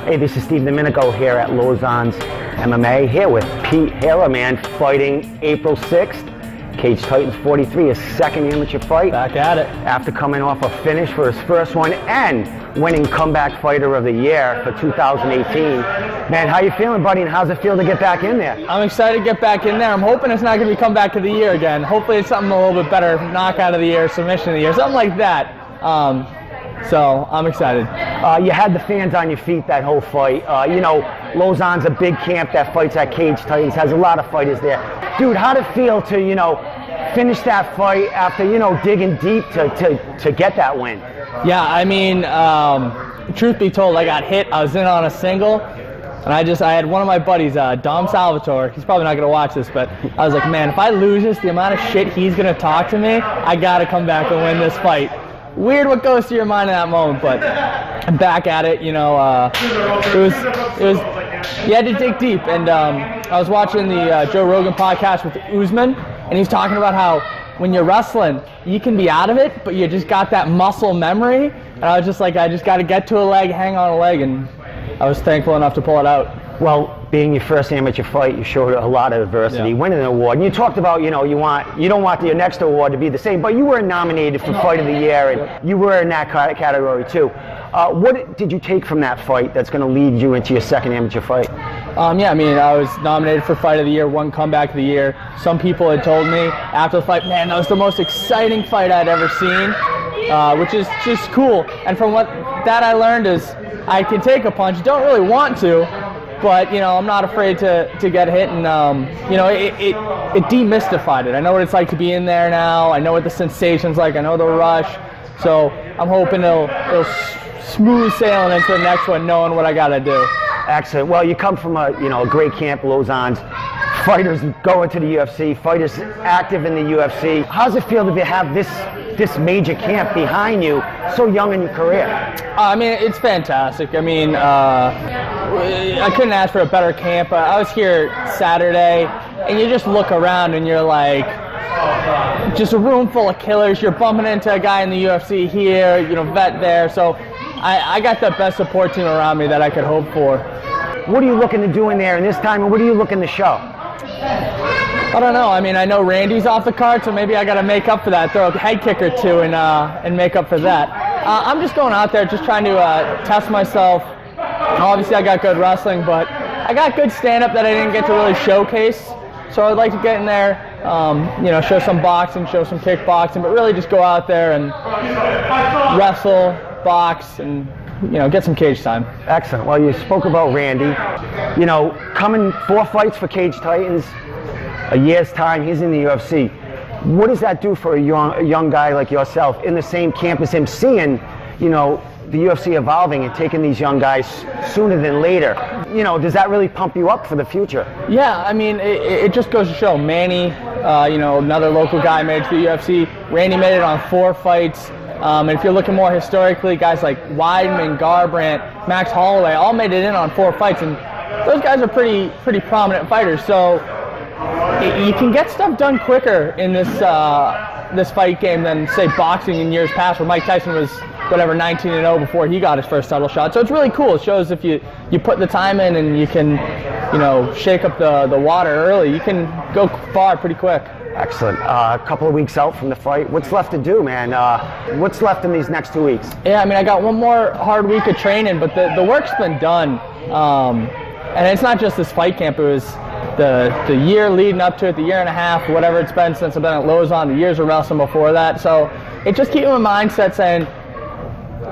Hey, this is Steve Domenico here at Lauzon's MMA, here with Pete Halaman, fighting April 6th. CT43, his second amateur fight. Back at it. After coming off a finish for his first one and winning Comeback Fighter of the Year for 2018. Man, how you feeling, buddy, and how's it feel to get back in there? I'm excited to get back in there. I'm hoping it's not going to be Comeback of the Year again. Hopefully it's something a little bit better, Knockout of the Year, Submission of the Year, something like that. So I'm excited. You had the fans on your feet that whole fight. You know, Lauzon's a big camp that fights at Cage Titans, has a lot of fighters there. Dude, how'd it feel to, you know, finish that fight after, you know, digging deep to get that win? Yeah, I mean, truth be told, I got hit. I was in on a single, and I had one of my buddies, Dom Salvatore. He's probably not going to watch this, but I was like, man, if I lose this, the amount of shit he's going to talk to me, I got to come back and win this fight. Weird what goes through your mind in that moment, but I'm back at it. You know, it was you had to dig deep. And I was watching the Joe Rogan podcast with Usman, and he's talking about how when you're wrestling, you can be out of it, but you just got that muscle memory. And I was just like, I just got to get to a leg, hang on a leg, and I was thankful enough to pull it out. Well, being your first amateur fight, you showed a lot of adversity, yeah. Winning an award. And you talked about, you know, you don't want your next award to be the same, but you were nominated for Fight of the Year, and you were in that category too. What did you take from that fight that's going to lead you into your second amateur fight? Yeah, I mean, I was nominated for Fight of the Year, won Comeback of the Year. Some people had told me after the fight, man, that was the most exciting fight I'd ever seen, which is just cool. And from what that I learned is I can take a punch, don't really want to, but, you know, I'm not afraid to get hit, and, you know, it demystified it. I know what it's like to be in there now. I know what the sensation's like. I know the rush. So I'm hoping it'll smooth sailing into the next one, knowing what I got to do. Excellent. Well, you come from a great camp, Lauzon's. Fighters going to the UFC, fighters active in the UFC. How's it feel to have this major camp behind you so young in your career? I mean, it's fantastic. I mean, I couldn't ask for a better camp. I was here Saturday, and you just look around and you're like, just a room full of killers. You're bumping into a guy in the UFC here, you know, vet there. So I got the best support team around me that I could hope for. What are you looking to do in there in this time, and what are you looking to show? I don't know. I mean, I know Randy's off the card, so maybe I got to make up for that. Throw a head kick or two and make up for that. I'm just going out there, just trying to test myself. Obviously, I got good wrestling, but I got good stand-up that I didn't get to really showcase. So I'd like to get in there, you know, show some boxing, show some kickboxing, but really just go out there and wrestle, box, and, you know, get some cage time. Excellent. Well, you spoke about Randy. You know, coming 4 fights for Cage Titans, a year's time, he's in the UFC. What does that do for a young guy like yourself in the same camp as him, seeing, you know, the UFC evolving and taking these young guys sooner than later? You know, does that really pump you up for the future? Yeah, I mean, it just goes to show. Manny, you know, another local guy made it to the UFC. Randy made it on 4 fights. And if you're looking more historically, guys like Weidman, Garbrandt, Max Holloway all made it in on 4 fights, and those guys are pretty prominent fighters. So you can get stuff done quicker in this this fight game than, say, boxing in years past, where Mike Tyson was whatever 19-0 before he got his first title shot. So it's really cool. It shows if you put the time in and you can, you know, shake up the water early, you can go far pretty quick. Excellent. A couple of weeks out from the fight. What's left to do, man? What's left in these next 2 weeks? Yeah, I mean, I got one more hard week of training, but the work's been done. And it's not just this fight camp. It was the year leading up to it, the year and a half, whatever it's been since I've been at Lauzon, the years of wrestling before that. So it just keeps my mindset saying,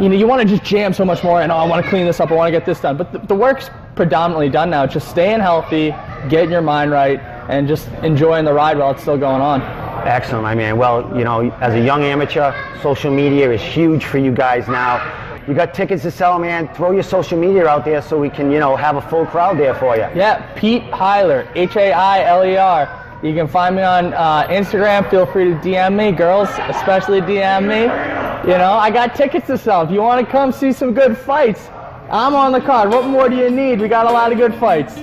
you know, you want to just jam so much more, and I want to clean this up, I want to get this done. But the work's predominantly done now. It's just staying healthy, getting your mind right, and just enjoying the ride while it's still going on. Excellent, my man. Well, you know, as a young amateur, social media is huge for you guys now. You got tickets to sell, man. Throw your social media out there so we can, you know, have a full crowd there for you. Yeah, Pete Heiler, H-A-I-L-E-R. You can find me on Instagram. Feel free to DM me. Girls, especially DM me. You know, I got tickets to sell. If you want to come see some good fights, I'm on the card. What more do you need? We got a lot of good fights.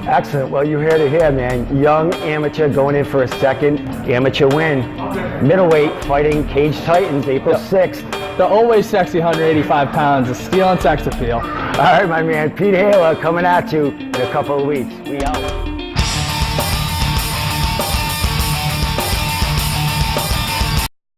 Excellent. Well, you heard it here, man. Young amateur going in for a second amateur win. Middleweight fighting Cage Titans, April 6th. the always sexy 185 pounds of steel and sex appeal. All right, my man. Pete Haler coming at you in a couple of weeks. We out.